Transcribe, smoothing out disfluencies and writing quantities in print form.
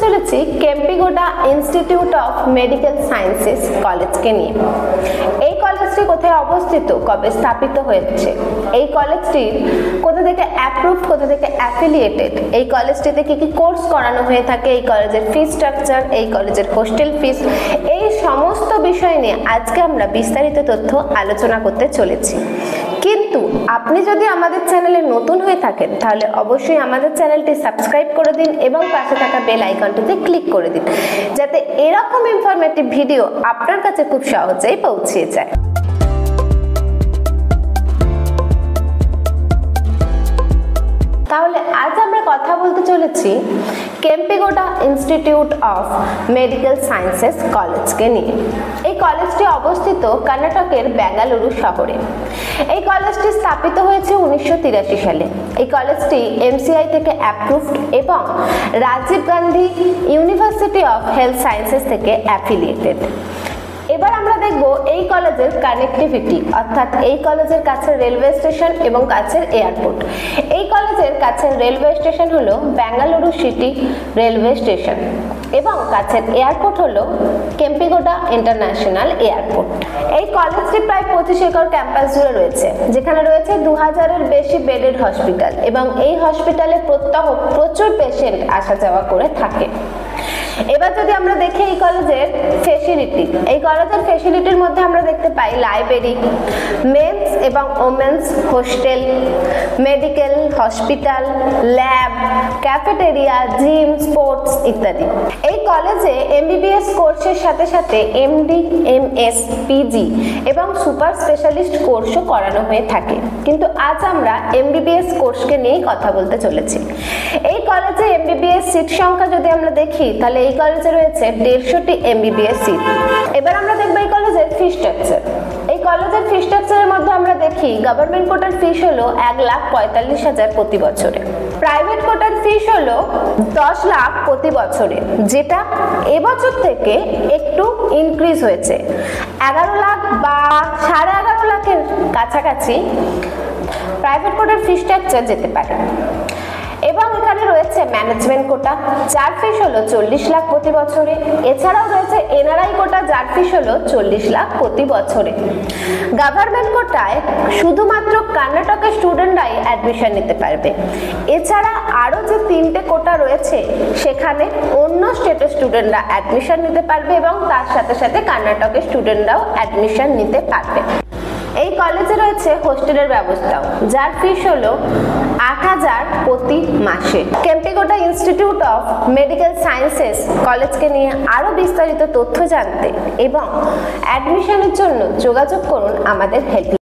চলেছি কেম্পিগোডা institute of medical sciences কলেজকে নিয়ে। এই কলেজটি কোথায় অবস্থিত, কবে স্থাপিত হয়েছে, এই কলেজটির কোথা থেকে অ্যাপ্রুভড, কোথা থেকে অ্যাফিলিয়েটেড, এই কলেজটিতে কি কি কোর্স করানো হয়ে থাকে, এই কলেজের ফি স্ট্রাকচার, এই কলেজের হোস্টেল ফিস, এই সমস্ত বিষয় নিয়ে আজকে আমরা বিস্তারিত তথ্য আলোচনা করতে চলেছি। কিন্তু আপনি যদি আমাদের চ্যানেলে নতুন হয়ে থাকেন তাহলে অবশ্যই আমাদের চ্যানেলটি সাবস্ক্রাইব করে দিন এবং পাশে থাকা বেল আইকনটিতে ক্লিক করে দিন, যাতে এরকম ইনফরমেটিভ ভিডিও আপনার কাছে খুব সহজেই পৌঁছে যায়। তাহলে আজ আমরা কথা বলতে চলেছি কেম্পিগোডা ইনস্টিটিউট অফ মেডিকেল সায়েন্সেস কলেজকে নিয়ে। এই কলেজটি অবস্থিত কর্ণাটকের বেঙ্গালুরু শহরে। এই কলেজটি স্থাপিত হয়েছে 1983 সালে। এই কলেজটি এমসিআই থেকে অ্যাপ্রুভড এবং Rajiv Gandhi university of health sciences থেকে অ্যাফিলিয়েটেড। এবার আমরা দেখব এই কলেজের কানেক্টিভিটি, অর্থাৎ এই কলেজের কাছে রেলওয়ে স্টেশন এবং কাছের এয়ারপোর্ট। এই কলেজের কাছের রেলওয়ে স্টেশন হলো বেঙ্গালুরু সিটি রেলওয়ে স্টেশন এবং কাছের এয়ারপোর্ট হলো কেম্পিগোডা ইন্টারন্যাশনাল এয়ারপোর্ট। এই কলেজটি প্রায় 25 একর ক্যাম্পাস জুড়ে রয়েছে, যেখানে রয়েছে 2000-এর বেশি বেডেড হসপিটাল এবং এই হসপিটালে প্রত্যহ প্রচুর পেশেন্ট আসা যাওয়া করে থাকে। এবার যদি আমরা দেখি এই কলেজের ফ্যাসিলিটি, এই কলেজের ফ্যাসিলিটির মধ্যে আমরা দেখতে পাই লাইব্রেরি, মেন্স এবং women's hostel, medical, hospital, lab, cafeteria, gym, sports ইত্যাদি। এই কলেজে এমবিবিএস কোর্সের সাথে সাথে এমডি, এমএস, পিজি এবং সুপার স্পেশালিস্ট কোর্সও করানো হয়ে থাকে। কিন্তু আজ আমরা এমবিবিএস কোর্সকে নিয়েই কথা বলতে চলেছি। এই কলেজে এমবিবিএস সিট সংখ্যা যদি আমরা দেখি তাহলে এই কলেজে রয়েছে 150টি এমবিবিএস সিট। এবার আমরা দেখব এই কলেজের ফি স্ট্রাকচার। এই কলেজের ফি স্ট্রাকচারের মধ্যে আমরা দেখি গভর্নমেন্ট কোটার ফিস হলো 1,45,000 প্রতি বছরে, প্রাইভেট কোটার ফিস হলো 10 লাখ প্রতি বছরে, যেটা এবছর থেকে একটু ইনক্রিজ হয়েছে। 11 লাখ বা 11.5 লাখের কাছাকাছি প্রাইভেট কোটার ফি স্ট্রাকচার যেতে পারে। এবং এখানে রয়েছে ম্যানেজমেন্ট কোটা, যার ফিস হলো 40 লাখ প্রতি বছরে। এছাড়াও রয়েছে এনআরআই কোটা, যার ফিস হলো 40 লাখ প্রতি বছরে। গভর্নমেন্ট কোটায় শুধুমাত্র কর্ণাটকের স্টুডেন্টরাই অ্যাডমিশন নিতে পারবে। এছাড়া আরও যে 3টে কোটা রয়েছে সেখানে অন্য স্টেটের স্টুডেন্টরা অ্যাডমিশন নিতে পারবে এবং তার সাথে সাথে কর্ণাটকের স্টুডেন্টরাও অ্যাডমিশন নিতে পারবে। এই কলেজে রয়েছে হোস্টেলের ব্যবস্থাও, যার ফিস হলো 8,000 প্রতি মাসে। কেম্পিগোডা ইনস্টিটিউট অফ মেডিকেল সায়েন্সেস কলেজকে নিয়ে আরও বিস্তারিত তথ্য জানতে এবং অ্যাডমিশনের জন্য যোগাযোগ করুন আমাদের হেল্প